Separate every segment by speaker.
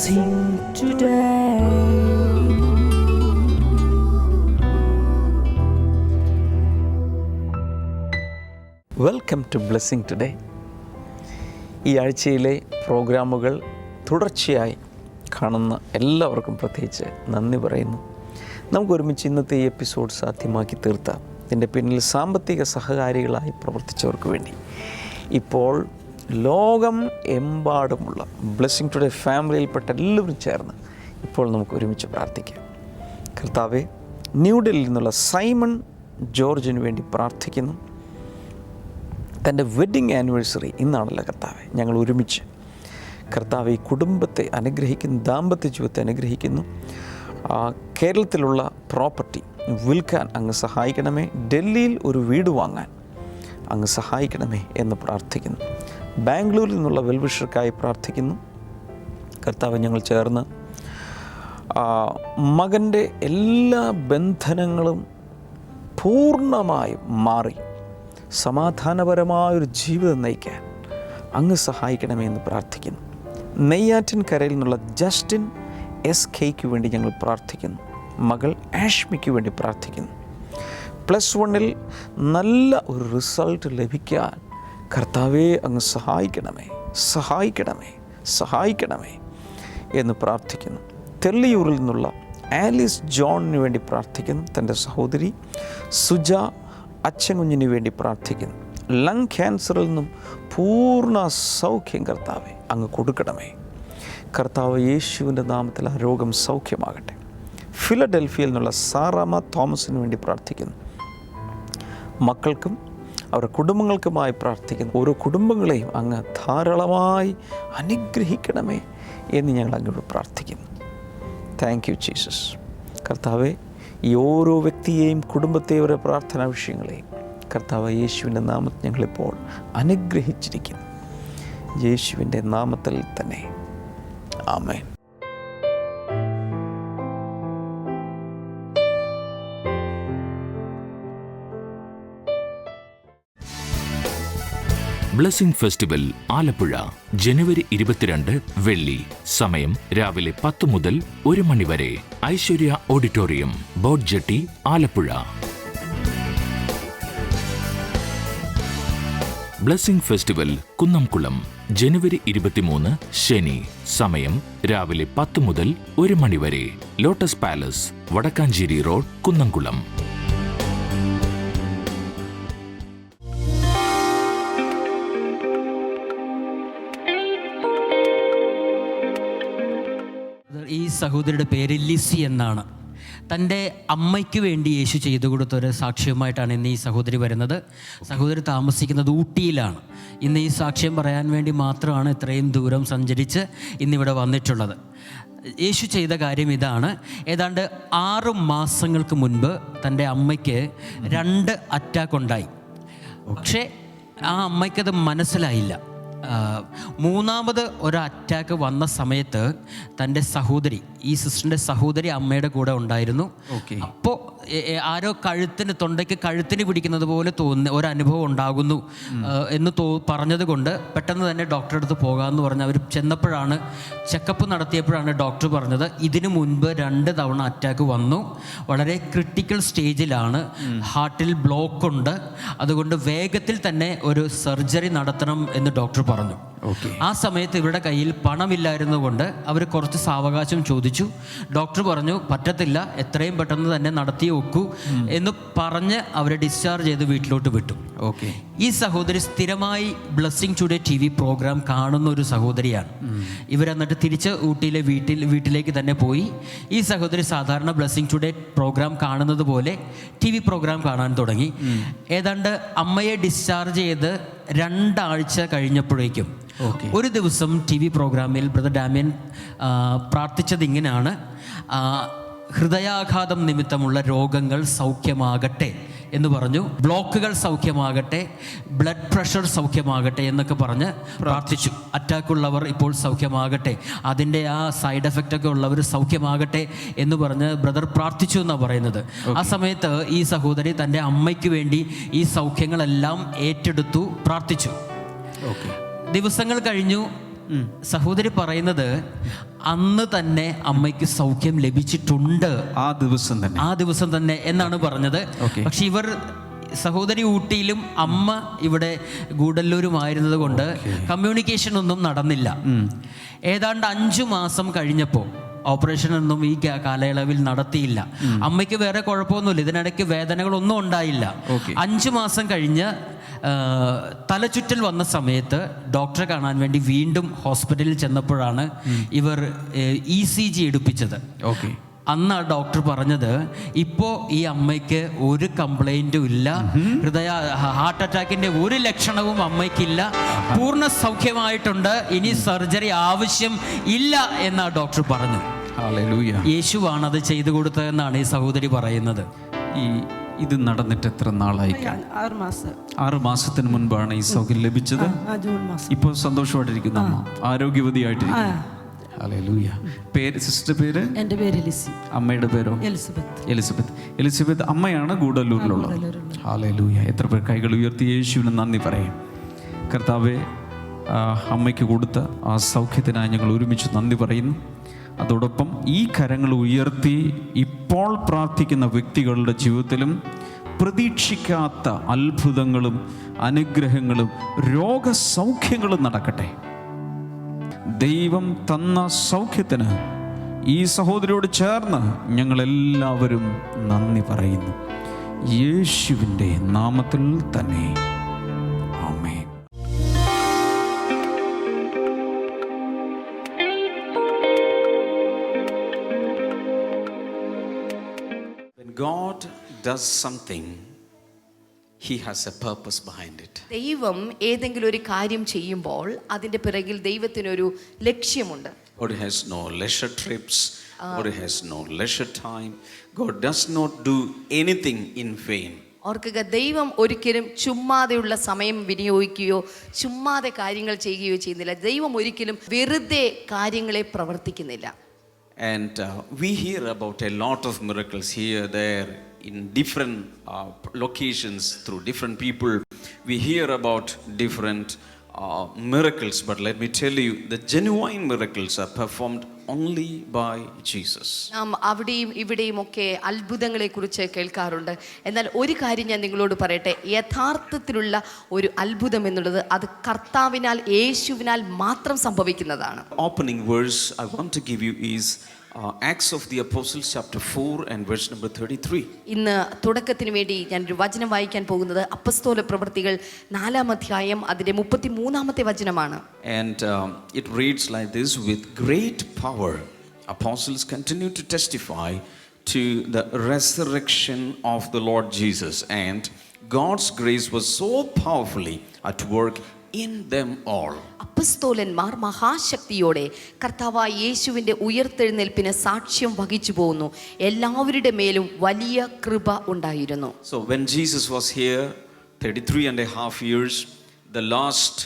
Speaker 1: blessing today. Welcome to blessing today. ഈ ആഴ്ചയിലെ പ്രോഗ്രാമുകൾ തുടർച്ചയായി കാണുന്ന എല്ലാവർക്കും പ്രത്യേകിച്ച് നന്ദി പറയുന്നു. നമുക്ക് ഒരുമിച്ച് ഇന്നത്തെ ഈ എപ്പിസോഡ് സാധ്യമാക്കി തീർത്ത ഇതിൻ്റെ പിന്നിൽ സാമ്പത്തിക സഹകാരികളായി പ്രവർത്തിച്ചവർക്ക് വേണ്ടി ഇപ്പോൾ ലോകം എമ്പാടുമുള്ള ബ്ലെസ്സിങ് ടുഡേ ഫാമിലിയിൽപ്പെട്ട എല്ലാവരും ചേർന്ന് ഇപ്പോൾ നമുക്ക് ഒരുമിച്ച് പ്രാർത്ഥിക്കാം. കർത്താവെ, ന്യൂഡൽഹിയിൽ നിന്നുള്ള സൈമൺ ജോർജിന് വേണ്ടി പ്രാർത്ഥിക്കുന്നു. തൻ്റെ വെഡ്ഡിങ് ആനിവേഴ്സറി ഇന്നാണല്ലോ കർത്താവെ. ഞങ്ങൾ ഒരുമിച്ച് കർത്താവെ ഈ കുടുംബത്തെ അനുഗ്രഹിക്കുന്നു, ദാമ്പത്യ ജീവിതത്തെ അനുഗ്രഹിക്കുന്നു. കേരളത്തിലുള്ള പ്രോപ്പർട്ടി വിൽക്കാൻ അങ്ങ് സഹായിക്കണമേ, ഡൽഹിയിൽ ഒരു വീട് വാങ്ങാൻ അങ്ങ് സഹായിക്കണമേ എന്ന് പ്രാർത്ഥിക്കുന്നു. ബാംഗ്ലൂരിൽ നിന്നുള്ള വെൽവിഷർക്കായി പ്രാർത്ഥിക്കുന്നു. കർത്താവ്, ഞങ്ങൾ ചേർന്ന് മകൻ്റെ എല്ലാ ബന്ധനങ്ങളും പൂർണ്ണമായും മാറി സമാധാനപരമായൊരു ജീവിതം നയിക്കാൻ അങ്ങ് സഹായിക്കണമേ എന്ന് പ്രാർത്ഥിക്കുന്നു. നെയ്യാറ്റിൻകരയിൽ നിന്നുള്ള ജസ്റ്റിൻ എസ് കെയ്ക്ക് വേണ്ടി ഞങ്ങൾ പ്രാർത്ഥിക്കുന്നു. മകൾ ആഷ്മിക്ക് വേണ്ടി പ്രാർത്ഥിക്കുന്നു. +1 നല്ല ഒരു റിസൾട്ട് ലഭിക്കാൻ കർത്താവേ അങ്ങ് സഹായിക്കണമേ, സഹായിക്കണമേ, സഹായിക്കണമേ എന്ന് പ്രാർത്ഥിക്കുന്നു. തെള്ളിയൂരിൽ നിന്നുള്ള ആലിസ് ജോണിന് വേണ്ടി പ്രാർത്ഥിക്കുന്നു. തൻ്റെ സഹോദരി സുജ അച്ഛൻകുഞ്ഞിന് വേണ്ടി പ്രാർത്ഥിക്കുന്നു. ലങ് ക്യാൻസറിൽ നിന്നും പൂർണ്ണ സൗഖ്യം കർത്താവെ അങ്ങ് കൊടുക്കണമേ. കർത്താവ്, യേശുവിൻ്റെ നാമത്തിൽ ആ രോഗം സൗഖ്യമാകട്ടെ. ഫിലഡൽഫിയയിൽ നിന്നുള്ള സാറാമ തോമസിന് വേണ്ടി പ്രാർത്ഥിക്കുന്നു. മക്കൾക്കും അവരുടെ കുടുംബങ്ങൾക്കുമായി പ്രാർത്ഥിക്കുന്നു. ഓരോ കുടുംബങ്ങളെയും അങ്ങ് ധാരാളമായി അനുഗ്രഹിക്കണമേ എന്ന് ഞങ്ങൾ അങ്ങോട്ട് പ്രാർത്ഥിക്കുന്നു. Thank you Jesus. കർത്താവെ, ഈ ഓരോ വ്യക്തിയെയും കുടുംബത്തെയും ഓരോ പ്രാർത്ഥനാ വിഷയങ്ങളെയും കർത്താവ് യേശുവിൻ്റെ നാമത്തിൽ ഞങ്ങളിപ്പോൾ അനുഗ്രഹിച്ചിരിക്കുന്നു. യേശുവിൻ്റെ നാമത്തിൽ തന്നെ ആമേൻ.
Speaker 2: ബ്ലെസ്സിംഗ് ഫെസ്റ്റിവൽ ആലപ്പുഴ ജനുവരി 22 വെള്ളി. സമയം രാവിലെ 10 മുതൽ 1 മണി വരെ. Aishwarya auditorium, boat jetty, Alappuzha. Blessing festival Kunnamkulam ജനുവരി 23 ശനി. സമയം രാവിലെ 10 മുതൽ 1 മണി വരെ. Lotus palace, Vadakkanchery road, Kunnamkulam.
Speaker 3: ഈ സഹോദരിയുടെ പേര് ലിസി എന്നാണ്. തൻ്റെ അമ്മയ്ക്ക് വേണ്ടി യേശു ചെയ്തു കൊടുത്തൊരു സാക്ഷ്യവുമായിട്ടാണ് ഇന്ന് ഈ സഹോദരി വരുന്നത്. സഹോദരി താമസിക്കുന്നത് ഊട്ടിയിലാണ്. ഇന്ന് ഈ സാക്ഷ്യം പറയാൻ വേണ്ടി മാത്രമാണ് ഇത്രയും ദൂരം സഞ്ചരിച്ച് ഇന്നിവിടെ വന്നിട്ടുള്ളത്. യേശു ചെയ്ത കാര്യം ഇതാണ്. ഏതാണ്ട് 6 മാസങ്ങൾക്ക് മുൻപ് തൻ്റെ അമ്മയ്ക്ക് 2 അറ്റാക്ക് ഉണ്ടായി. പക്ഷേ ആ അമ്മയ്ക്കത് മനസ്സിലായില്ല. 3ാമത് ഒരു അറ്റാക്ക് വന്ന സമയത്ത് തൻ്റെ സഹോദരി, ഈ സിസ്റ്ററിൻ്റെ സഹോദരി അമ്മയുടെ കൂടെ ഉണ്ടായിരുന്നു. അപ്പോൾ ആരോ തൊണ്ടയ്ക്ക് കഴുത്തിന് പിടിക്കുന്നത് പോലെ തോന്നുന്ന ഒരനുഭവം ഉണ്ടാകുന്നു എന്ന് പറഞ്ഞത് കൊണ്ട് പെട്ടെന്ന് തന്നെ ഡോക്ടറെ അടുത്ത് പോകാമെന്ന് പറഞ്ഞ് അവർ ചെന്നപ്പോഴാണ്, ചെക്കപ്പ് നടത്തിയപ്പോഴാണ് ഡോക്ടർ പറഞ്ഞത് ഇതിനു മുൻപ് 2 തവണ അറ്റാക്ക് വന്നു, വളരെ ക്രിട്ടിക്കൽ സ്റ്റേജിലാണ്, ഹാർട്ടിൽ ബ്ലോക്ക് ഉണ്ട്, അതുകൊണ്ട് വേഗത്തിൽ തന്നെ ഒരു സർജറി നടത്തണം എന്ന് ഡോക്ടർ പറഞ്ഞു. ആ സമയത്ത് ഇവരുടെ കയ്യിൽ പണമില്ലായിരുന്നുകൊണ്ട് അവർ കുറച്ച് സാവകാശം ചോദിച്ചു. ഡോക്ടർ പറഞ്ഞു പറ്റത്തില്ല, എത്രയും പെട്ടെന്ന് തന്നെ നടത്തി വെക്കൂ എന്ന് പറഞ്ഞ് അവരെ ഡിസ്ചാർജ് ചെയ്ത് വീട്ടിലോട്ട് വിട്ടു. ഈ സഹോദരി സ്ഥിരമായി ബ്ലെസ്സിംഗ് ടുഡേ TV പ്രോഗ്രാം കാണുന്ന ഒരു സഹോദരിയാണ്. ഇവരെന്നിട്ട് തിരിച്ച് ഊട്ടിയിലെ വീട്ടിലേക്ക് തന്നെ പോയി. ഈ സഹോദരി സാധാരണ ബ്ലെസ്സിംഗ് ടുഡേ പ്രോഗ്രാം കാണുന്നത് പോലെ TV പ്രോഗ്രാം കാണാൻ തുടങ്ങി. ഏതാണ്ട് അമ്മയെ ഡിസ്ചാർജ് ചെയ്ത് 2 ആഴ്ച കഴിഞ്ഞപ്പോഴേക്കും ഒരു ദിവസം TV പ്രോഗ്രാമിൽ ബ്രദർ ഡാമിയൻ പ്രാർത്ഥിച്ചത് ഇങ്ങനെയാണ്: ഹൃദയാഘാതം നിമിത്തമുള്ള രോഗങ്ങൾ സൗഖ്യമാകട്ടെ എന്ന് പറഞ്ഞു, ബ്ലോക്കുകൾ സൗഖ്യമാകട്ടെ, ബ്ലഡ് പ്രഷർ സൗഖ്യമാകട്ടെ എന്നൊക്കെ പറഞ്ഞ് പ്രാർത്ഥിച്ചു. അറ്റാക്കുള്ളവർ ഇപ്പോൾ സൗഖ്യമാകട്ടെ, അതിൻ്റെ ആ സൈഡ് എഫക്റ്റൊക്കെ ഉള്ളവർ സൗഖ്യമാകട്ടെ എന്ന് പറഞ്ഞ് ബ്രദർ പ്രാർത്ഥിച്ചു എന്നാണ് പറയുന്നത്. ആ സമയത്ത് ഈ സഹോദരി തൻ്റെ അമ്മയ്ക്ക് വേണ്ടി ഈ സൗഖ്യങ്ങളെല്ലാം ഏറ്റെടുത്തു, പ്രാർത്ഥിച്ചു. ദിവസങ്ങൾ കഴിഞ്ഞു. സഹോദരി പറയുന്നത് അന്ന് തന്നെ അമ്മയ്ക്ക് സൗഖ്യം ലഭിച്ചിട്ടുണ്ട്,
Speaker 1: ആ ദിവസം തന്നെ
Speaker 3: എന്നാണ് പറഞ്ഞത്. പക്ഷെ ഇവർ സഹോദരി ഊട്ടിയിലും അമ്മ ഇവിടെ ഗൂഡല്ലൂരുമായിരുന്നത് കൊണ്ട് കമ്മ്യൂണിക്കേഷൻ ഒന്നും നടന്നില്ല. ഏതാണ്ട് 5 മാസം കഴിഞ്ഞപ്പോൾ ഓപ്പറേഷൻ ഒന്നും ഈ കാലയളവിൽ നടത്തിയില്ല. അമ്മയ്ക്ക് വേറെ കുഴപ്പമൊന്നുമില്ല, ഇതിനിടയ്ക്ക് വേദനകളൊന്നും ഉണ്ടായില്ല. 5 മാസം കഴിഞ്ഞ് തലചുറ്റൽ വന്ന സമയത്ത് ഡോക്ടറെ കാണാൻ വേണ്ടി വീണ്ടും ഹോസ്പിറ്റലിൽ ചെന്നപ്പോഴാണ് ഇവർ ECG എടുപ്പിച്ചത്. അന്ന് ആ ഡോക്ടർ പറഞ്ഞത്, ഇപ്പോൾ ഈ അമ്മയ്ക്ക് ഒരു കംപ്ലൈൻറ്റും ഇല്ല, ഹാർട്ട് അറ്റാക്കിൻ്റെ ഒരു ലക്ഷണവും അമ്മയ്ക്കില്ല, പൂർണ്ണ സൗഖ്യമായിട്ടുണ്ട്, ഇനി സർജറി ആവശ്യം ഇല്ല എന്ന് ആ ഡോക്ടർ പറഞ്ഞു. യേശുവാണ് അത് ചെയ്തു കൊടുത്തതെന്നാണ് ഈ സഹോദരി പറയുന്നത്.
Speaker 1: ഇത് നടന്നിട്ട് എത്ര നാളായി? 6 മാസത്തിന് മുൻപാണ് ഈ സൗഖ്യം ലഭിച്ചത്. ഇപ്പോൾ സന്തോഷമായിട്ടിരിക്കുന്നു അമ്മ, ആരോഗ്യവതിയായിട്ടിരിക്കുന്നു. ഹല്ലേലൂയ. സിസ്റ്റർ പേര്?
Speaker 4: എൻ്റെ പേര് ലിസി.
Speaker 1: അമ്മയുടെ പേരോ? എലിസബത്ത്. അമ്മയാണ് ഗൂഡല്ലൂരിലുള്ളത്. ഹല്ലേലൂയ. എത്ര പേർ കൈകൾ ഉയർത്തി യേശുവിന് നന്ദി പറയും. കർത്താവേ, അമ്മയ്ക്ക് കൊടുത്ത ആ സൗഖ്യത്തിനായി ഞങ്ങൾ ഒരുമിച്ച് നന്ദി പറയുന്നു. അതോടൊപ്പം ഈ കരങ്ങൾ ഉയർത്തി ഇപ്പോൾ പ്രാർത്ഥിക്കുന്ന വ്യക്തികളുടെ ജീവിതത്തിലും പ്രതീക്ഷിക്കാത്ത അത്ഭുതങ്ങളും അനുഗ്രഹങ്ങളും രോഗസൗഖ്യങ്ങളും നടക്കട്ടെ. ദൈവം തന്ന സൗഖ്യത്തിന് ഈ സഹോദരിയോട് ചേർന്ന് ഞങ്ങളെല്ലാവരും നന്ദി പറയുന്നു. യേശുവിൻ്റെ നാമത്തിൽ തന്നെ ആമേൻ. When God does something, He has a purpose behind it.
Speaker 4: ദൈവം ഏതെങ്കിലും ഒരു കാര്യം ചെയ്യുമ്പോൾ അതിന്റെ പിറകിൽ ദൈവത്തിനൊരു ലക്ഷ്യമുണ്ട്.
Speaker 1: God has no leisure trips. God has no leisure time. God does not do anything in vain.
Speaker 4: ഓർക്കുക, ദൈവം ഒരിക്കലും ചുമ്മാതെയുള്ള സമയം വിനിയോഗിക്കുകയോ ചുമ്മാതെ കാര്യങ്ങൾ ചെയ്യുകയോ ചെയ്യുന്നില്ല. ദൈവം ഒരിക്കലും വെറുതെ കാര്യങ്ങളെ പ്രവർത്തിക്കുന്നില്ല.
Speaker 1: And we hear about a lot of miracles here, there, in different locations, through different people. We hear about different miracles, but let me tell you, the genuine miracles are performed only by Jesus.
Speaker 4: നാം അവിടെയും ഇവിടെയും ഒക്കെ അത്ഭുതങ്ങളെ കുറിച്ച് കേൾക്കാറുണ്ട്. എന്നാൽ ഒരു കാര്യം ഞാൻ നിങ്ങളോട് പറയട്ടെ, യഥാർത്ഥത്തിലുള്ള ഒരു അത്ഭുതം എന്നുള്ളത് അത് കർത്താവിനാൽ, യേശുവിനാൽ മാത്രം സംഭവിക്കുന്നതാണ്.
Speaker 1: Opening verse I want to give you is Acts of the Apostles chapter 4 and verse number 33.
Speaker 4: ഇന്ന് തുടക്കത്തിന് വേണ്ടി ഞാൻ ഒരു വചനം വായിക്കാൻ പോകുന്നത് അപ്പസ്തോല പ്രവൃത്തികൾ 4-ാം അധ്യായം അതിന്റെ 33-ാമത്തെ വചനമാണ്.
Speaker 1: And it reads like this: with great power apostles continue to testify to the resurrection of the Lord Jesus, and God's grace was so powerfully at work in them all.
Speaker 4: അപ്പസ്തോലന്മാർ മഹാശക്തിയോടെ കർത്താവായ യേശുവിന്റെ ഉയർത്തെഴുന്നേൽപ്പിന് സാക്ഷ്യം വഹിച്ചു പോകുന്നു. എല്ലാവരുടെ മേലും വലിയ കൃപ ഉണ്ടായിരുന്നു.
Speaker 1: So when Jesus was here 33.5 years, the last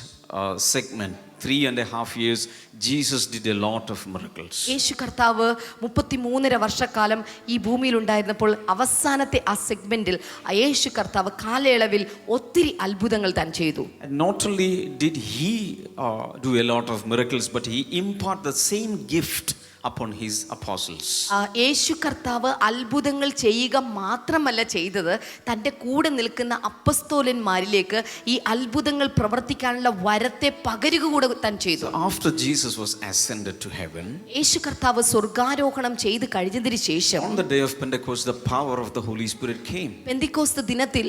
Speaker 1: segment 3.5 years, Jesus did a lot of miracles.
Speaker 4: യേശു കർത്താവ് 33.5 വർഷക്കാലം ഈ ഭൂമിയിൽ ഉണ്ടായിരുന്നപ്പോൾ അവസാനത്തെ ആ സെഗ്മെന്റിൽ യേശു കർത്താവ് കാലയളവിൽ ഒത്തിരി അത്ഭുതങ്ങൾ താൻ ചെയ്തു.
Speaker 1: And not only did he do a lot of miracles, but he imparted the same gift upon his apostles.
Speaker 4: യേശു കർത്താവ് അത്ഭുതങ്ങൾ ചെയ്യുക മാത്രമല്ല ചെയ്തത്, തൻ്റെ കൂടെ നിൽക്കുന്ന അപ്പസ്തോലന്മാരിലേക്ക് ഈ അത്ഭുതങ്ങൾ പ്രവർത്തിക്കാനുള്ള വരത്തെ പകരുക കൂടെ താൻ ചെയ്തു.
Speaker 1: After Jesus was ascended to heaven,
Speaker 4: യേശു കർത്താവ് സ്വർഗാരോഹണം ചെയ്ത് കഴിഞ്ഞതിന് ശേഷം
Speaker 1: on the day of Pentecost, the power of the Holy Spirit came.
Speaker 4: പെന്തിക്കോസ്ത് ദിനത്തിൽ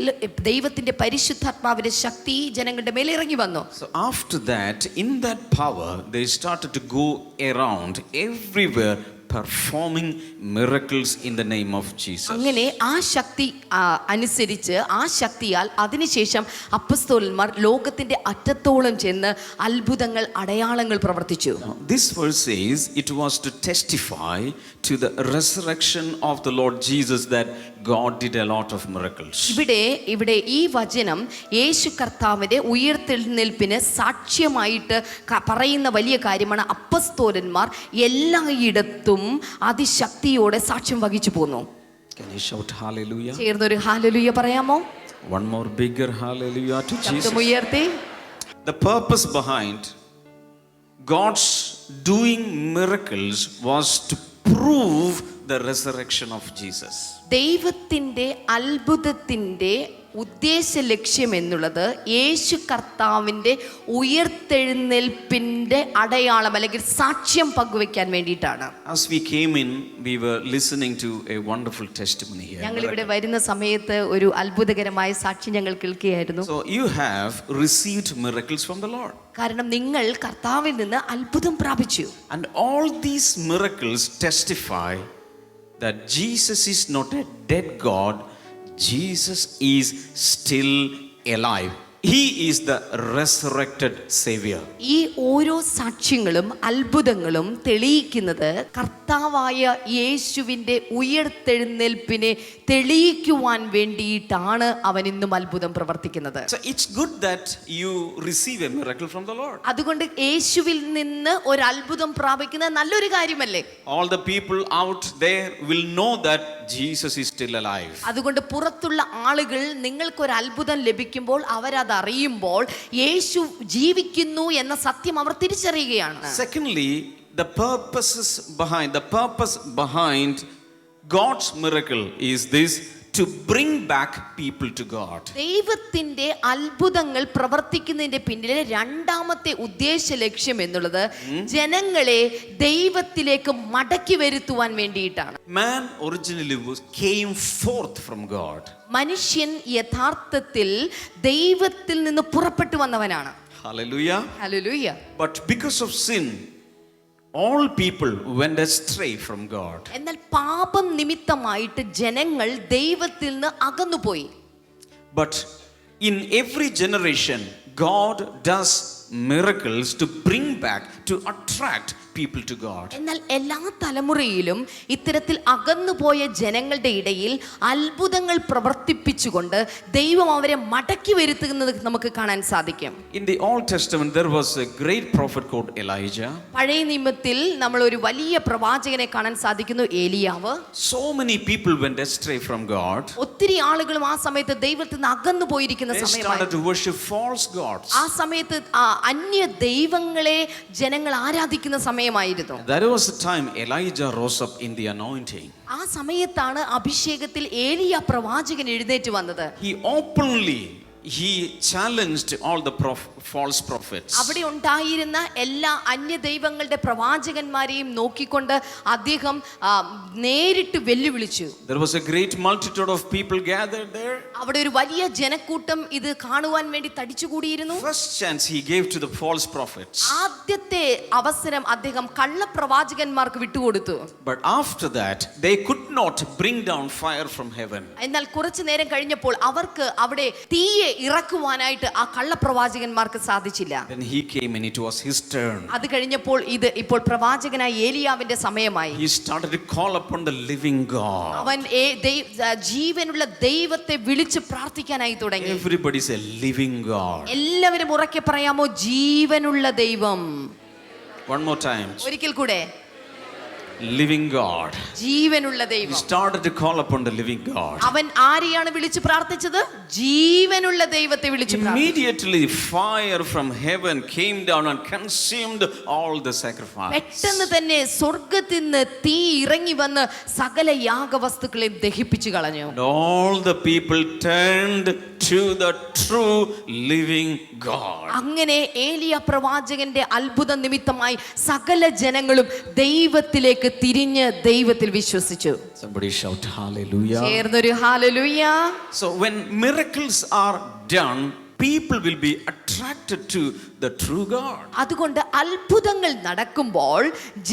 Speaker 4: ദൈവത്തിന്റെ പരിശുദ്ധാത്മാവിന്റെ ശക്തി ജനങ്ങളുടെ മേൽ ഇറങ്ങി വന്നു.
Speaker 1: So after that, in that power, they started to go around everywhere performing miracles in the name of Jesus.
Speaker 4: അങ്ങനെ ആ ശക്തി അനുസരിച്ച് ആ ശക്തിയാൽ അതിനുശേഷം അപ്പസ്തോലന്മാർ ലോകത്തിന്റെ അറ്റത്തോളം ചെന്ന് അത്ഭുതങ്ങൾ, അടയാളങ്ങൾ പ്രവർത്തിച്ചു.
Speaker 1: This verse says it was to testify to the resurrection of the Lord Jesus that God did a lot of miracles.
Speaker 4: ഇവിടെ ഈ വചനം യേശു കർത്താവിന്റെ ഉയർത്തെഴുന്നേൽപ്പിന് സാക്ഷ്യമായിട്ട് പറയുന്ന വലിയ കാര്യമാണ്. അപ്പസ്തോലന്മാർ എല്ലായിടത്തും അതിശക്തിയോടെ സാക്ഷ്യം വഹിച്ചു പോന്നു.
Speaker 1: Can you shout hallelujah?
Speaker 4: ചേർന്നൊരു ഹല്ലേലൂയ പറയാമോ?
Speaker 1: One more bigger hallelujah to Jesus.
Speaker 4: ഉയർത്തി.
Speaker 1: The purpose behind God's doing miracles was to prove the resurrection of Jesus.
Speaker 4: ദൈവത്തിൻ്റെ അത്ഭുതത്തിൻ്റെ ഉദ്ദേശ ലക്ഷ്യം എന്നുള്ളത് യേശു കർത്താവിൻ്റെ ഉയർത്തെഴുന്നേൽപ്പിൻ്റെ അടയാളം അല്ലെങ്കിൽ സാക്ഷ്യം പങ്കുവെക്കാൻ വേണ്ടിയിട്ടാണ്.
Speaker 1: As we came in, we were listening to a wonderful testimony here.
Speaker 4: ഞങ്ങൾ ഇവിടെ വരുന്ന സമയത്ത് ഒരു അത്ഭുതകരമായ സാക്ഷ്യം ഞങ്ങൾ കേൾക്കുകയായിരുന്നു.
Speaker 1: So you have received miracles from the Lord.
Speaker 4: കാരണം നിങ്ങൾ കർത്താവിൽ നിന്ന് അത്ഭുതം പ്രാപിച്ചു.
Speaker 1: And all these miracles testify that Jesus is not a dead God. Jesus is still alive. He is the resurrected Savior.
Speaker 4: ഈ ഓരോ സാക്ഷ്യങ്ങളും അത്ഭുതങ്ങളും തെളിയിക്കുന്നത് കർത്താവായ യേശുവിൻ്റെ ഉയർത്തെഴുന്നേൽപ്പിനെ തെളിയിക്കുവാൻ വേണ്ടിയിട്ടാണ് അവൻ ഇന്നും അത്ഭുതം പ്രവർത്തിക്കുന്നത്.
Speaker 1: So it's good that you receive a miracle from the Lord.
Speaker 4: അതുകൊണ്ട് യേശുവിൽ നിന്ന് ഒരു അത്ഭുതം പ്രാപിക്കുന്നത് നല്ലൊരു കാര്യമല്ലേ?
Speaker 1: All the people out there will know that Jesus is still alive.
Speaker 4: അതുകൊണ്ട് പുറത്തുള്ള ആളുകൾ നിങ്ങൾക്കൊരു അത്ഭുതം ലഭിക്കുമ്പോൾ അവരത് അറിയുമ്പോൾ യേശു ജീവിക്കുന്നു എന്ന സത്യം അവർ തിരിച്ചറിയുകയാണ്.
Speaker 1: Secondly, the purpose behind God's miracle is this: to bring back people to God.
Speaker 4: ദൈവത്തിന്റെ അത്ഭുതങ്ങൾ പ്രവർത്തിക്കുന്നതിന്റെ പിന്നിലെ രണ്ടാമത്തെ ഉദ്ദേശ ലക്ഷ്യം എന്നുള്ളത് ജനങ്ങളെ ദൈവത്തിലേക്ക് മടക്കി വരുത്തുവാൻ വേണ്ടിയിട്ടാണ്.
Speaker 1: Man originally came forth from God.
Speaker 4: മനുഷ്യൻ യഥാർത്ഥത്തിൽ ദൈവത്തിൽ നിന്ന് പുറപ്പെട്ടു വന്നവനാണ്.
Speaker 1: Hallelujah.
Speaker 4: Hallelujah.
Speaker 1: But because of sin, all people went astray from God.
Speaker 4: എന്നാൽ പാപം നിമിത്തമായിട്ട് ജനങ്ങൾ ദൈവത്തിൽ നിന്ന് അകന്നുപോയി.
Speaker 1: But in every generation, God does miracles to bring back, to attract people to God.
Speaker 4: എന്നാൽ എല്ലാ തലമുറയിലും ഇത്തരത്തിൽ അകന്നുപോയ ജനങ്ങളുടെ ഇടയിൽ അത്ഭുതങ്ങൾ പ്രവർത്തിപ്പിച്ചുകൊണ്ട് ദൈവം അവരെ മടക്കി വരുത്തുന്നത് നമുക്ക് കാണാൻ സാധിക്കും.
Speaker 1: In the Old Testament, there was a great prophet called Elijah.
Speaker 4: പഴയ നിയമത്തിൽ നമ്മൾ ഒരു വലിയ പ്രവാചകനെ കാണാൻ സാധിക്കുന്നു, ഏലിയാവ്.
Speaker 1: So many people went astray from God.
Speaker 4: ഒത്തിരി ആളുകളും ആ സമയത്ത് ദൈവത്തിൽ നിന്ന് അകന്നു പോയിരിക്കുന്ന
Speaker 1: They
Speaker 4: സമയമായി.
Speaker 1: started to worship false gods.
Speaker 4: ആ സമയത്ത് അന്യ ദൈവങ്ങളെ ജനങ്ങൾ ആരാധിക്കുന്ന സമയമായിരുന്നു.
Speaker 1: That was the time Elijah rose up in the anointing.
Speaker 4: ആ സമയത്താണ് അഭിഷേകത്തിൽ ഏലിയ പ്രവാചകൻ എഴുന്നേറ്റ് വന്നത്.
Speaker 1: He openly challenged all the false prophets.
Speaker 4: അവിടെ ഉണ്ടായിരുന്ന എല്ലാ അന്യ ദൈവങ്ങളുടെ പ്രവാചകന്മാരെയും നോക്കിക്കൊണ്ട് അദ്ദേഹം നേരിട്ട് വെല്ലുവിളിച്ചു.
Speaker 1: There was a great multitude of people gathered there.
Speaker 4: അവിടെ ഒരു വലിയ ജനക്കൂട്ടം ഇത് കാണുവാൻ വേണ്ടി തടിച്ചുകൂടിയിരുന്നു.
Speaker 1: First chance he gave to the false prophets.
Speaker 4: ആദ്യത്തെ അവസരം അദ്ദേഹം കള്ളപ്രവാചകന്മാർക്ക് വിട്ടുകൊടുത്തു.
Speaker 1: But after that they could not bring down fire from heaven.
Speaker 4: എന്നാൽ കുറച്ചു നേരം കഴിഞ്ഞപ്പോൾ അവർക്ക് അവിടെ തീയെ ഇറക്കുവാനായിട്ട് ആ കള്ളപ്രവാചകന്മാർക്ക് സാധിച്ചില്ല.
Speaker 1: Then he came and it was his turn.
Speaker 4: അത് കഴിഞ്ഞപ്പോൾ ഇപ്പോൾ പ്രവാചകനായ ഏലിയാവിന്റെ സമയമായി.
Speaker 1: He started to call upon the living God.
Speaker 4: അവൻ ജീവനുള്ള ദൈവത്തെ വിളിച്ച് പ്രാർത്ഥിക്കാനായി തുടങ്ങി.
Speaker 1: Everybody say living God.
Speaker 4: എല്ലാവരും ഉറക്കെ പറയാമോ, ജീവനുള്ള ദൈവം?
Speaker 1: One more time.
Speaker 4: ഒരിക്കൽ കൂടെ,
Speaker 1: living God.
Speaker 4: ജീവനുള്ള
Speaker 1: He
Speaker 4: ദൈവം.
Speaker 1: started to call upon the living God.
Speaker 4: അവൻ ആരെയാണ് വിളിച്ച് പ്രാർത്ഥിച്ചത്? ജീവനുള്ള ദൈവത്തെ വിളിച്ച് പ്രാർത്ഥിച്ചു.
Speaker 1: Immediately fire from heaven came down and consumed all the sacrifice.
Speaker 4: പെട്ടെന്ന് തന്നെ സ്വർഗ്ഗത്തിൽ നിന്ന് തീ ഇറങ്ങി വന്ന് സകല യാഗവസ്തുക്കളെയും ദഹിപ്പിച്ചു കളഞ്ഞു.
Speaker 1: And all the people turned to the true living God.
Speaker 4: അങ്ങനെ ഏലിയ പ്രവാചകന്റെ അത്ഭുത നിമിത്തമായി സകല ജനങ്ങളും ദൈവത്തിലേക്ക് തിരിഞ്ഞ് ദൈവത്തിൽ വിശ്വസിച്ചു.
Speaker 1: Somebody shout hallelujah.
Speaker 4: ചേർന്നൊരു hallelujah.
Speaker 1: So when miracles are done, people will be attracted to the true God.
Speaker 4: അതുകൊണ്ട് അത്ഭുതങ്ങൾ നടക്കുമ്പോൾ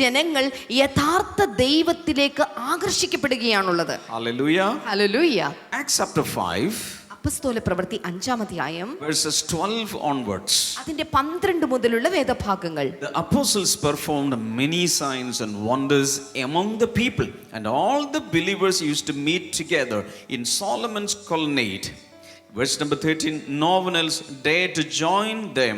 Speaker 4: ജനങ്ങൾ യഥാർത്ഥ ദൈവത്തിലേക്ക് ആകർഷിക്കപ്പെടുകയാണുള്ളത്.
Speaker 1: Hallelujah.
Speaker 4: ഹല്ലേലൂയ.
Speaker 1: Acts chapter 5.
Speaker 4: അപ്പോസ്തല പ്രവൃത്തി 5-ാം അധ്യായം
Speaker 1: verses 12 onwards.
Speaker 4: അതിന്റെ 12 മുതലുള്ള വേദഭാഗങ്ങൾ.
Speaker 1: The apostles performed many signs and wonders among the people, and all the believers used to meet together in Solomon's colonnade. Verse number 13, no one else dared to join them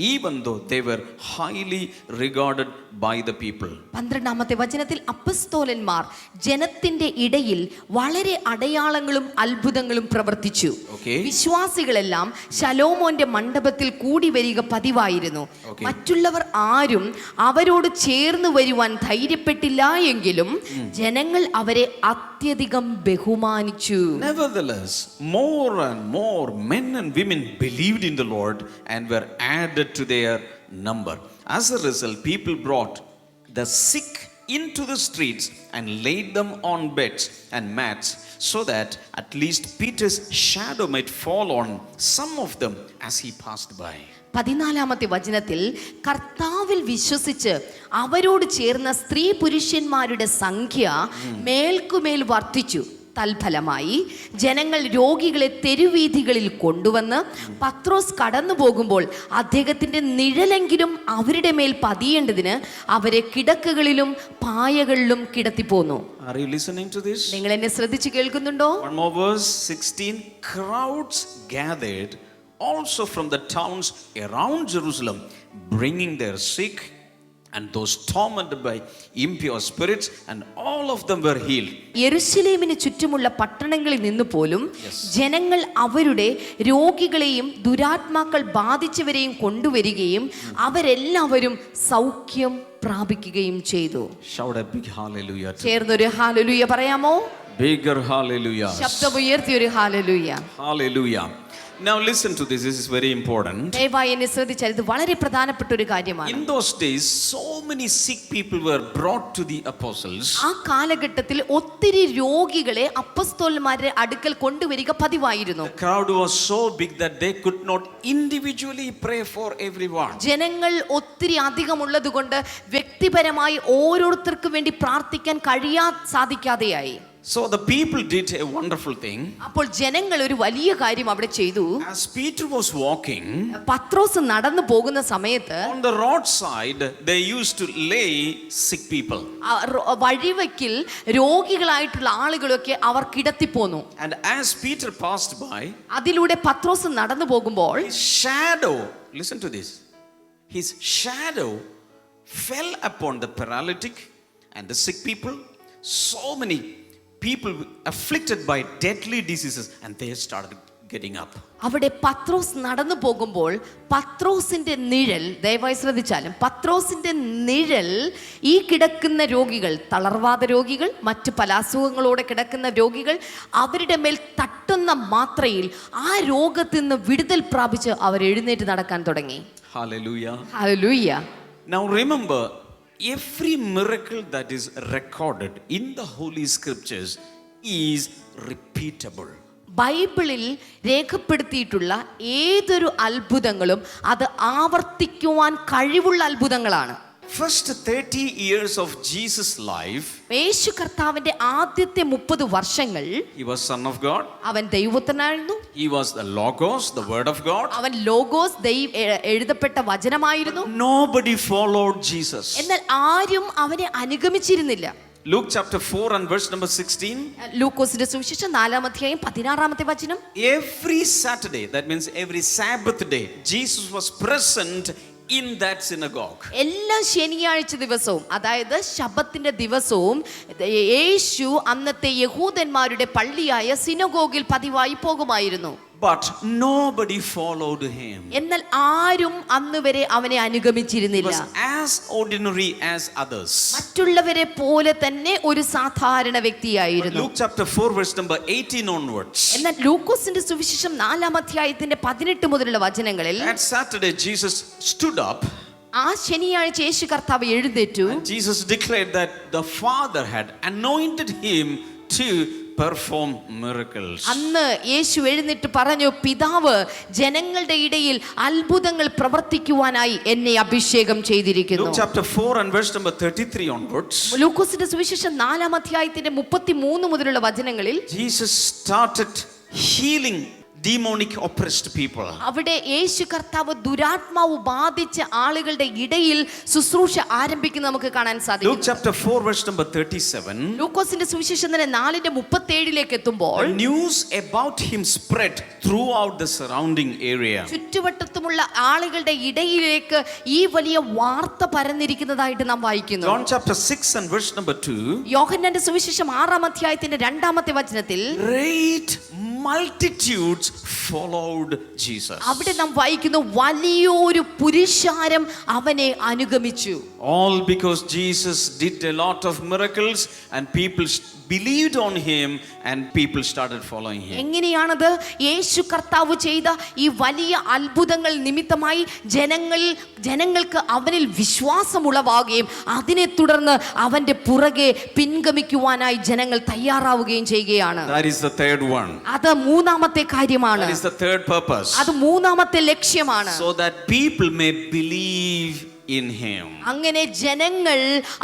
Speaker 1: even though they were highly regarded by the people.
Speaker 4: 12-ാമത്തെ വചനത്തിൽ അപ്പസ്തോലന്മാർ ജനത്തിന്റെ ഇടയിൽ വളരെ അടയാളങ്ങളും അത്ഭുതങ്ങളും പ്രവർത്തിച്ചു.
Speaker 1: Okay.
Speaker 4: വിശ്വാസികളെല്ലാം ശലോമോന്റെ മണ്ഡപത്തിൽ കൂടി വരിക പതിവായിരുന്നു. മറ്റുള്ളവർ ആരും അവരോട് ചേർന്ന് വരുവാൻ ധൈര്യപ്പെട്ടില്ല എങ്കിലും ജനങ്ങൾ അവരെ അത്യധികം ബഹുമാനിച്ചു.
Speaker 1: Nevertheless, more and more men and women believed in the Lord and were added to their number. As a result, people brought the sick into the streets and laid them on beds and mats, so that at least Peter's shadow might fall on some of them as he passed by.
Speaker 4: 14-ാമത്തെ വചനത്തിൽ കർത്താവിൽ വിശ്വസിച്ച് അവരോട് ചേർന്ന സ്ത്രീ പുരുഷന്മാരുടെ സംഖ്യ മേൽക്കുമേൽ വർദ്ധിച്ചു. തൽഫലമായി ജനങ്ങൾ രോഗികളെ തെരുവീഥികളിൽ കൊണ്ടുവന്ന് പത്രോസ് കടന്നു പോകുമ്പോൾ അദ്ദേഹത്തിന്റെ നിഴലെങ്കിലും അവരുടെ മേൽ പതിയേണ്ടതിന് അവരെ കിടക്കകളിലും പായകളിലും കിടത്തിപ്പോന്നു.
Speaker 1: Are you listening to this?
Speaker 4: നിങ്ങൾ എന്നെ ശ്രദ്ധിച്ച് കേൾക്കുന്നുണ്ടോ?
Speaker 1: One more verse, 16. Crowds gathered also from the towns around Jerusalem, bringing their sick and those tormented by impure spirits, and all of them were healed.
Speaker 4: യെരുശലേമിന് ചുറ്റുമുള്ള പട്ടണങ്ങളിൽ നിന്ന് പോലും ജനങ്ങൾ അവരുടെ രോഗികളെയും ദുരാത്മാക്കൾ ബാധിച്ചവരെയും കൊണ്ടുവരികയും അവരെല്ലാവരും സൗഖ്യം പ്രാപിക്കുകയും ചെയ്തു.
Speaker 1: Shout a big hallelujah.
Speaker 4: ചേർന്നൊരു ഹാലലൂയ പറയാമോ?
Speaker 1: Bigger hallelujah.
Speaker 4: ശബ്ദമുയർത്തി ഒരു hallelujah.
Speaker 1: Hallelujah. Now listen to this. This is very important.
Speaker 4: ദയവായി എന്നെ ശ്രദ്ധിച്ചാൽ ഇത് വളരെ പ്രധാനപ്പെട്ട ഒരു കാര്യമാണ്.
Speaker 1: In those days, so many sick people were brought to the apostles.
Speaker 4: ആ കാലഘട്ടത്തിൽ ഒത്തിരി രോഗികളെ അപ്പസ്തോലന്മാരുടെ അടുക്കൽ കൊണ്ടുവരിക പതിവായിരുന്നു.
Speaker 1: The crowd was so big that they could not individually pray for everyone.
Speaker 4: ജനങ്ങൾ ഒത്തിരി അധികമുള്ളത് കൊണ്ട് വ്യക്തിപരമായി ഓരോരുത്തർക്കും വേണ്ടി പ്രാർത്ഥിക്കാൻ സാധിക്കാതെയായി.
Speaker 1: So the people did a wonderful thing.
Speaker 4: അപ്പോൾ ജനങ്ങൾ ഒരു വലിയ കാര്യം അവിടെ ചെയ്തു.
Speaker 1: As Peter was walking,
Speaker 4: പത്രോസ് നടന്നു പോകുന്ന സമയത്ത്
Speaker 1: on the roadside they used to lay sick people.
Speaker 4: വഴിവക്കിൽ രോഗികളായിട്ടുള്ള ആളുകളൊക്കെ അവർ കിടത്തിപ്പോന്നു.
Speaker 1: And as Peter passed by,
Speaker 4: അതിലൂടെ പത്രോസ് നടന്നു പോകുമ്പോൾ
Speaker 1: his shadow, listen to this, his shadow fell upon the paralytic and the sick people. So many people afflicted by deadly diseases, and they started getting up.
Speaker 4: അവിടെ പത്രോസ് നടന്നു പോകുമ്പോൾ പത്രോസിന്റെ നിഴൽ, ദയവായി ശ്രദ്ധിച്ചാലും, പത്രോസിന്റെ നിഴൽ ഈ കിടക്കുന്ന രോഗികൾ, തളർവാദ രോഗികൾ, മറ്റു പല അസുഖങ്ങളോടെ കിടക്കുന്ന രോഗികൾ, അവരുടെ മേൽ തട്ടുന്ന മാത്രയിൽ ആ രോഗത്തിൽ നിന്ന് വിടുതൽ പ്രാപിച്ച് അവർ എഴുന്നേറ്റ് നടക്കാൻ തുടങ്ങി.
Speaker 1: Hallelujah.
Speaker 4: Hallelujah.
Speaker 1: Now remember, every miracle that is recorded in the Holy Scriptures is repeatable.
Speaker 4: ബൈബിളിൽ രേഖപ്പെടുത്തിയിട്ടുള്ള ഏതൊരു അത്ഭുതങ്ങളും അത് ആവർത്തിക്കുവാൻ കഴിവുള്ള അത്ഭുതങ്ങളാണ്.
Speaker 1: First 30 years of Jesus' life,
Speaker 4: യേശു കർത്താവിന്റെ ആദ്യത്തെ 30 വർഷങ്ങൾ
Speaker 1: he was Son of God.
Speaker 4: അവൻ ദൈവപുത്രനായിരുന്നു.
Speaker 1: He was the Logos, the Word of God.
Speaker 4: അവൻ ലോഗോസ്, എഴുതപ്പെട്ട വചനമായിരുന്നു.
Speaker 1: Nobody followed Jesus.
Speaker 4: എന്നാൽ ആരും അവനെ അനുഗമിച്ചിരുന്നില്ല.
Speaker 1: Luke chapter 4 and verse number 16.
Speaker 4: ലൂക്കോസിന്റെ സുവിശേഷം 4-ാം 16-ാമത്തെ വചനം.
Speaker 1: Every Saturday, that means every Sabbath day, Jesus was present in that synagogue.
Speaker 4: എല്ലാ ശനിയാഴ്ച ദിവസവും, അതായത് ശബ്ബത്തിന്റെ ദിവസവും, യേശു അന്നത്തെ യഹൂദന്മാരുടെ പള്ളിയായ സിനഗോഗിൽ പതിവായി പോകുമായിരുന്നു.
Speaker 1: But nobody followed him.
Speaker 4: എന്നാൽ ആരും അന്ന് വരെ അവനെ അനുഗമിച്ചിരുന്നില്ല.
Speaker 1: He was as ordinary as others.
Speaker 4: മറ്റുള്ളവരെ പോലെ തന്നെ ഒരു സാധാരണ വ്യക്തിയായിരുന്നു.
Speaker 1: Luke chapter 4 verse number 18 onwards.
Speaker 4: എന്നാൽ ലൂക്കോസിന്റെ സുവിശേഷം 4-ാം അധ്യായത്തിന്റെ 18 മുതലുള്ള വചനങ്ങളിൽ
Speaker 1: That Saturday Jesus stood up.
Speaker 4: ആ ശനിയാഴ്ച യേശു കർത്താവ് എഴുന്നേറ്റു.
Speaker 1: Jesus declared that the Father had anointed him to perform miracles.
Speaker 4: അന്ന് യേശു എഴുന്നേറ്റ് പറഞ്ഞു, പിതാവ് ജനങ്ങളുടെ ഇടയിൽ അത്ഭുതങ്ങൾ പ്രവർത്തിക്കുവാനായി എന്നെ അഭിഷേകം ചെയ്തിരിക്കുന്നു.
Speaker 1: Luke chapter 4 and verse number 33 onwards.
Speaker 4: ലൂക്കോസിന്റെ സുവിശേഷം 4-ാം അധ്യായത്തിന്റെ 33 മുതലുള്ള വചനങ്ങളിൽ
Speaker 1: Jesus started healing demonic oppressed people.
Speaker 4: അവിടെ യേശു കർത്താവ് ദുരാത്മാവ് ബാധിച്ച ആളുകളുടെ ഇടയിൽ ശുശ്രൂഷ ആരംഭിക്കുന്നത് നമുക്ക് കാണാൻ സാധിക്കും.
Speaker 1: Luke chapter 4 verse number 37.
Speaker 4: ലൂക്കോസിന്റെ സുവിശേഷം 4:37 എത്തുമ്പോൾ
Speaker 1: The news about him spread throughout the surrounding area.
Speaker 4: ചുറ്റുവട്ടത്തുമുള്ള ആളുകളുടെ ഇടയിലേക്ക് ഈ വലിയ വാർത്ത പരന്നിരിക്കുന്നതായിട്ട് നാം വായിക്കുന്നു.
Speaker 1: John chapter 6 and verse number 2.
Speaker 4: യോഹന്നാന്റെ സുവിശേഷം 6-ാം
Speaker 1: Great multitudes followed Jesus.
Speaker 4: അവിടെ നാം വായിക്കുന്നു വലിയൊരു പുരുഷാരം അവനെ അനുഗമിച്ചു.
Speaker 1: All because Jesus did a lot of miracles and people believed on him and people started following him.
Speaker 4: എങ്ങനെയാണത്? യേശു കർത്താവ് ചെയ്ത ഈ വലിയ അത്ഭുതങ്ങൾ നിമിത്തമായി ജനങ്ങൾക്ക് അവനിൽ വിശ്വാസം ഉളവാകുകയും അതിനെ തുടർന്ന് അവന്റെ പുറകെ പിൻഗമിക്കുവാനായി ജനങ്ങൾ തയ്യാറാവുകയും ചെയ്യുകയാണ്.
Speaker 1: That is the third one.
Speaker 4: അത് മൂന്നാമത്തെ കാര്യമാണ്.
Speaker 1: That is the third purpose.
Speaker 4: അത് മൂന്നാമത്തെ ലക്ഷ്യമാണ്.
Speaker 1: So that people may believe in him.
Speaker 4: അങ്ങനെ ജനങ്ങൾ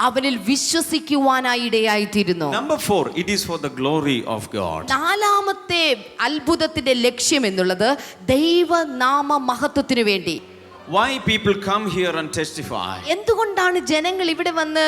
Speaker 4: അവനിൽ വിശ്വസിക്കുവാനായി ഇടയായിത്തീരുന്നു.
Speaker 1: Number 4, it is for the glory of God.
Speaker 4: നാലാമത്തെ അത്ഭുതത്തിന്റെ ലക്ഷ്യം എന്നുള്ളത് ദൈവനാമ മഹത്വത്തിനു വേണ്ടി.
Speaker 1: Why people come here and testify?
Speaker 4: എന്തുകൊണ്ടാണ് ജനങ്ങൾ ഇവിടെ വന്ന്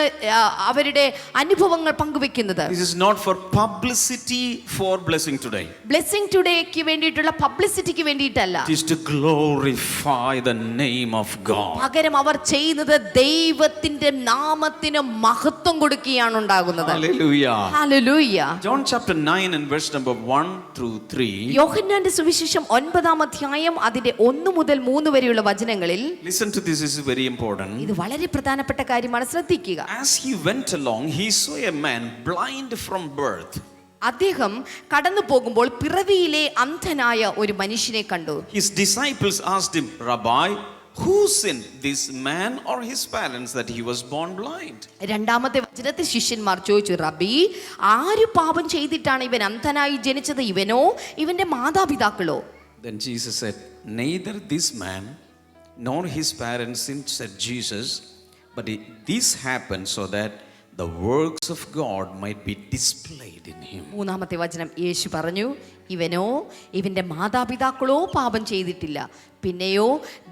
Speaker 4: അവരുടെ അനുഭവങ്ങൾ പങ്കുവെക്കുന്നത്?
Speaker 1: This is not for publicity for Blessing Today.
Speaker 4: Blessing ടുഡേക്ക് വേണ്ടിയിട്ടുള്ള പബ്ലിസിറ്റിക്ക് വേണ്ടിയിട്ടല്ല.
Speaker 1: It is to glorify the name of God.
Speaker 4: പകരം അവർ ചെയ്യുന്നത് ദൈവത്തിന്റെ നാമത്തിന് മഹത്വം കൊടുക്കുകയാണ് ഉണ്ടാകുന്നത്.
Speaker 1: Hallelujah.
Speaker 4: Hallelujah.
Speaker 1: John chapter 9 and verse number 1 through 3.
Speaker 4: യോഹന്നാന്റെ സുവിശേഷം 9-ാം അതിന്റെ 1 മുതൽ 3 വരെയുള്ള വചനങ്ങൾ.
Speaker 1: Listen to this, is very important.
Speaker 4: ഇത് വളരെ പ്രധാനപ്പെട്ട കാര്യമാണ്, ശ്രദ്ധിക്കുക.
Speaker 1: As he went along, he saw a man blind from birth.
Speaker 4: അദ്ദേഹം കടന്നു പോകുമ്പോൾ പിറവിയിലെ അന്ധനായ ഒരു മനുഷ്യനെ കണ്ടു.
Speaker 1: His disciples asked him, Rabbi, who sinned, this man or his parents, that he was born blind?
Speaker 4: രണ്ടാമത്തെ വചനത്തിൽ ശിഷ്യന്മാർ ചോദിച്ചു, റബ്ബി, ആര് പാപം ചെയ്തിട്ടാണ് ഇവൻ അന്ധനായി ജനിച്ചത്, ഇവനോ ഇവന്റെ മാതാപിതാക്കളോ?
Speaker 1: Then Jesus said, neither this man nor his parents sinned, said Jesus, but this happened so that the works of God might be displayed in him.
Speaker 4: മൂന്നാമത്തെ വചനം യേശു പറഞ്ഞു, ഇവനോ ഇവന്റെ മാതാപിതാക്കളോ പാപം ചെയ്തിട്ടില്ല, പിന്നെയോ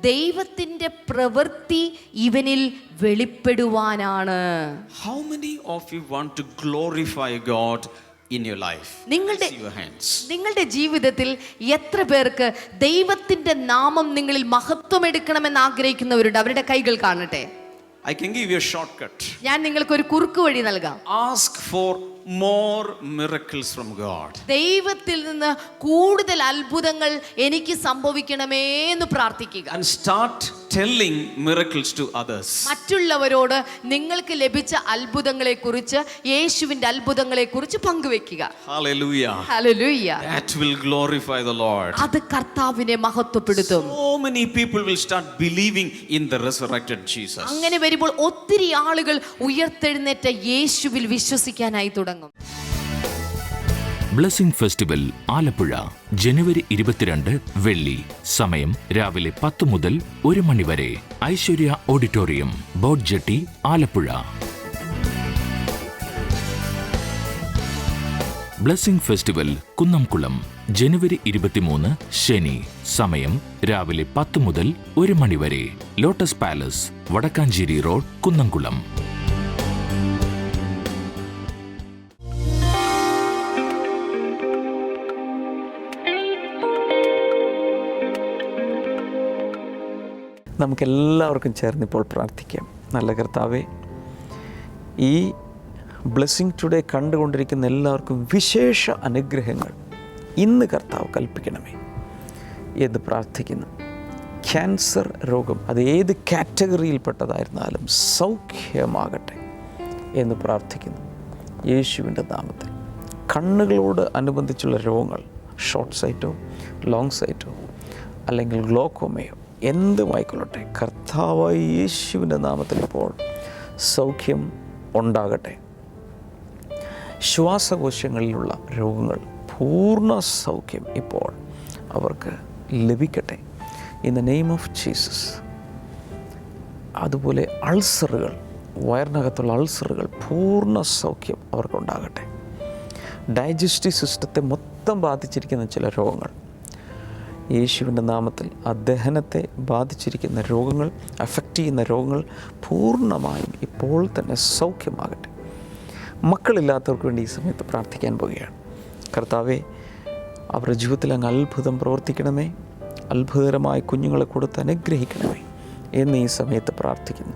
Speaker 4: ദൈവത്തിന്റെ പ്രവൃത്തി ഇവനിൽ വെളിപ്പെടുവാനാണ്.
Speaker 1: How many of you want to glorify God in your life?
Speaker 4: നിങ്ങളുടെ ജീവിതത്തിൽ എത്ര പേർക്ക് ദൈവത്തിന്റെ നാമം നിങ്ങളിൽ മഹത്വം എടുക്കണമെന്ന് ആഗ്രഹിക്കുന്നവരുണ്ട്? അവരുടെ കൈകൾ കാണട്ടെ.
Speaker 1: I can give you a shortcut.
Speaker 4: ഞാൻ നിങ്ങൾക്ക് ഒരു കുറുക്ക് വഴി നൽകാം.
Speaker 1: Ask for more miracles from God.
Speaker 4: ദൈവത്തിൽ നിന്ന് കൂടുതൽ അത്ഭുതങ്ങൾ എനിക്ക് സംഭവിക്കണമേ എന്ന് പ്രാർത്ഥിക്കുക.
Speaker 1: And start telling miracles to others.
Speaker 4: മറ്റുള്ളവരോട് നിങ്ങൾക്ക് ലഭിച്ച അത്ഭുതങ്ങളെ കുറിച്ച്, യേശുവിന്റെ അത്ഭുതങ്ങളെ കുറിച്ച് പങ്കുവെക്കുക.
Speaker 1: Hallelujah.
Speaker 4: Hallelujah.
Speaker 1: That will glorify the Lord.
Speaker 4: അത് കർത്താവിനെ മഹത്വപ്പെടുത്തും.
Speaker 1: So many people will start believing in the resurrected Jesus.
Speaker 4: അങ്ങനെ വരുമ്പോൾ ഒത്തിരി ആളുകൾ ഉയർത്തെഴുന്നേറ്റ യേശുവിൽ വിശ്വസിക്കാനായി തുടങ്ങും.
Speaker 2: ബ്ലെസ്സിംഗ് ഫെസ്റ്റിവൽ ആലപ്പുഴ ജനുവരി 22 വെള്ളി. സമയം രാവിലെ 10 മുതൽ 1 മണി വരെ. Aishwarya auditorium, boat jetty, Alappuzha. Blessing festival Kunnamkulam ജനുവരി 23 ശനി. സമയം രാവിലെ 10 മുതൽ 1 മണി വരെ. Lotus palace, Vadakkanchery road, Kunnamkulam.
Speaker 5: നമുക്കെല്ലാവർക്കും ചേർന്നിപ്പോൾ പ്രാർത്ഥിക്കാം. നല്ല കർത്താവേ, ഈ ബ്ലെസ്സിംഗ് ടുഡേ കണ്ടുകൊണ്ടിരിക്കുന്ന എല്ലാവർക്കും വിശേഷ അനുഗ്രഹങ്ങൾ ഇന്ന് കർത്താവ് കൽപ്പിക്കണമേ എന്ന് പ്രാർത്ഥിക്കുന്നു. ക്യാൻസർ രോഗം അത് ഏത് കാറ്റഗറിയിൽപ്പെട്ടതായിരുന്നാലും സൗഖ്യമാകട്ടെ എന്ന് പ്രാർത്ഥിക്കുന്നു യേശുവിൻ്റെ നാമത്തിൽ. കണ്ണുകളോട് അനുബന്ധിച്ചുള്ള രോഗങ്ങൾ, ഷോർട്ട് സൈറ്റോ ലോങ് സൈറ്റോ അല്ലെങ്കിൽ ഗ്ലോക്കോമയോ എന്തുമായിക്കൊള്ളട്ടെ, കർത്താവായ യേശുവിൻ്റെ നാമത്തിൽ ഇപ്പോൾ സൗഖ്യം ഉണ്ടാകട്ടെ. ശ്വാസകോശങ്ങളിലുള്ള രോഗങ്ങൾ പൂർണ്ണ സൗഖ്യം ഇപ്പോൾ അവർക്ക് ലഭിക്കട്ടെ in the name of Jesus. അതുപോലെ അൾസറുകൾ, വയറിനകത്തുള്ള അൾസറുകൾ പൂർണ്ണ സൗഖ്യം അവർക്കുണ്ടാകട്ടെ. ഡൈജസ്റ്റീവ് സിസ്റ്റത്തെ മൊത്തം ബാധിച്ചിരിക്കുന്ന ചില രോഗങ്ങൾ, യേശുവിൻ്റെ നാമത്തിൽ ആ ദഹനത്തെ ബാധിച്ചിരിക്കുന്ന രോഗങ്ങൾ, അഫക്റ്റ് ചെയ്യുന്ന രോഗങ്ങൾ പൂർണ്ണമായും ഇപ്പോൾ തന്നെ സൗഖ്യമാകട്ടെ. മക്കളില്ലാത്തവർക്ക് വേണ്ടി ഈ സമയത്ത് പ്രാർത്ഥിക്കാൻ പോവുകയാണ്. കർത്താവേ, അവരുടെ ജീവിതത്തിൽ അങ്ങ് അത്ഭുതം പ്രവർത്തിക്കണമേ, അത്ഭുതകരമായ കുഞ്ഞുങ്ങളെ കൊടുത്ത് അനുഗ്രഹിക്കണമേ എന്ന് ഈ സമയത്ത് പ്രാർത്ഥിക്കുന്നു.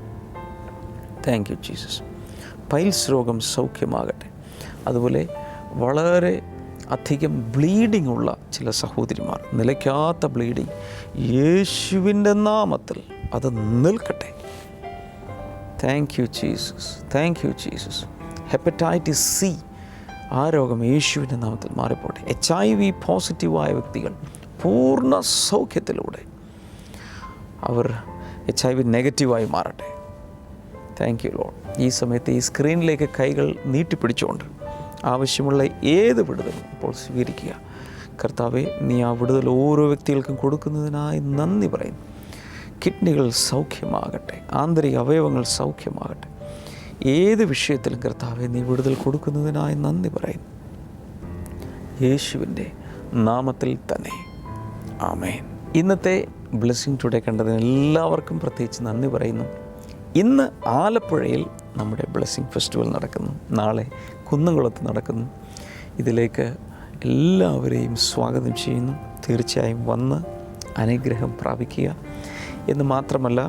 Speaker 5: Thank you Jesus. പൈൽസ് രോഗം സൗഖ്യമാകട്ടെ. അതുപോലെ വളരെ അധികം ബ്ലീഡിംഗ് ഉള്ള ചില സഹോദരിമാർ, നിലയ്ക്കാത്ത ബ്ലീഡിങ്, യേശുവിൻ്റെ നാമത്തിൽ അത് നിൽക്കട്ടെ. Thank you Jesus, thank you Jesus. Hepatitis C, ആ രോഗം യേശുവിൻ്റെ നാമത്തിൽ മാറിപ്പോട്ടെ. HIV പോസിറ്റീവായ വ്യക്തികൾ പൂർണ്ണ സൗഖ്യത്തിലൂടെ അവർ HIV നെഗറ്റീവായി മാറട്ടെ. Thank you Lord. ഈ സമയത്ത് ഈ സ്ക്രീനിലേക്ക് കൈകൾ നീട്ടിപ്പിടിച്ചുകൊണ്ട് ആവശ്യമുള്ള ഏത് വിടുതലും ഇപ്പോൾ സ്വീകരിക്കുക. കർത്താവെ, നീ ആ വിടുതൽ ഓരോ വ്യക്തികൾക്കും കൊടുക്കുന്നതിനായി നന്ദി പറയുന്നു. കിഡ്നികൾ സൗഖ്യമാകട്ടെ, ആന്തരിക അവയവങ്ങൾ സൗഖ്യമാകട്ടെ. ഏത് വിഷയത്തിലും കർത്താവെ, നീ വിടുതൽ കൊടുക്കുന്നതിനായി നന്ദി പറയുന്നു. യേശുവിൻ്റെ നാമത്തിൽ തന്നെ ആമേൻ. ഇന്നത്തെ ബ്ലെസ്സിങ് ടുഡേ കണ്ടതിന് എല്ലാവർക്കും പ്രത്യേകിച്ച് നന്ദി പറയുന്നു. ഇന്ന് ആലപ്പുഴയിൽ നമ്മുടെ ബ്ലെസ്സിങ് ഫെസ്റ്റിവൽ നടക്കുന്നു. നാളെ കുന്നംകുളത്ത് നടക്കുന്നു. ഇതിലേക്ക് എല്ലാവരെയും സ്വാഗതം ചെയ്യുന്നു. തീർച്ചയായും വന്ന് അനുഗ്രഹം പ്രാപിക്കുക എന്ന് മാത്രമല്ല,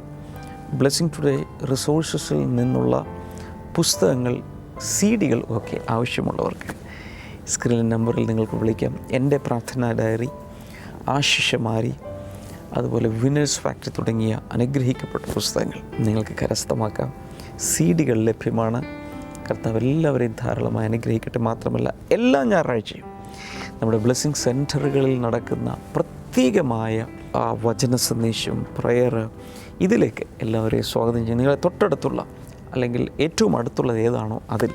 Speaker 5: ബ്ലെസ്സിങ് ടുഡേ റിസോഴ്സസിൽ നിന്നുള്ള പുസ്തകങ്ങൾ, CD-കൾ ഒക്കെ ആവശ്യമുള്ളവർക്ക് സ്ക്രീൻ നമ്പറിൽ നിങ്ങൾക്ക് വിളിക്കാം. എൻ്റെ പ്രാർത്ഥനാ ഡയറി, ആശിഷമാരി, അതുപോലെ വിനേഴ്സ് ഫാക്ടറി തുടങ്ങിയ അനുഗ്രഹിക്കപ്പെട്ട പുസ്തകങ്ങൾ നിങ്ങൾക്ക് കരസ്ഥമാക്കാം. CD-കൾ ലഭ്യമാണ്. കർത്താവ് എല്ലാവരെയും ധാരാളമായി അനുഗ്രഹിക്കട്ടെ. മാത്രമല്ല, എല്ലാ ഞായറാഴ്ചയും നമ്മുടെ ബ്ലെസ്സിങ് സെൻറ്ററുകളിൽ നടക്കുന്ന പ്രത്യേകമായ ആ വചന സന്ദേശം, പ്രയർ, ഇതിലേക്ക് എല്ലാവരെയും സ്വാഗതം ചെയ്യും. നിങ്ങളെ തൊട്ടടുത്തുള്ള അല്ലെങ്കിൽ ഏറ്റവും അടുത്തുള്ളത് ഏതാണോ അതിൽ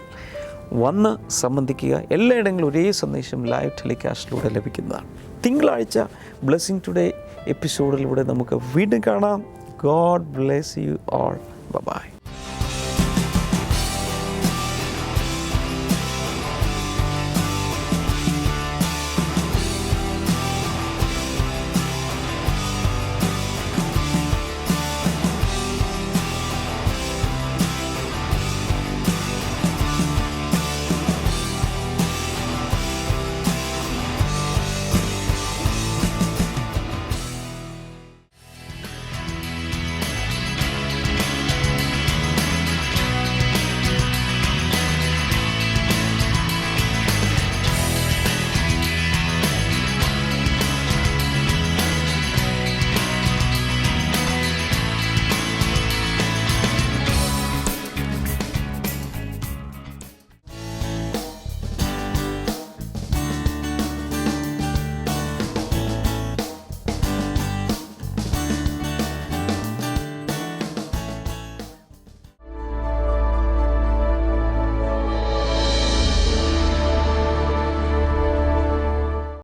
Speaker 5: വന്ന് സംബന്ധിക്കുക. എല്ലായിടങ്ങളിലും ഒരേ സന്ദേശം ലൈവ് ടെലികാസ്റ്റിലൂടെ ലഭിക്കുന്നതാണ്. തിങ്കളാഴ്ച ബ്ലെസ്സിങ് ടുഡേ എപ്പിസോഡിലൂടെ നമുക്ക് വീണ്ടും കാണാം. God bless you all. By.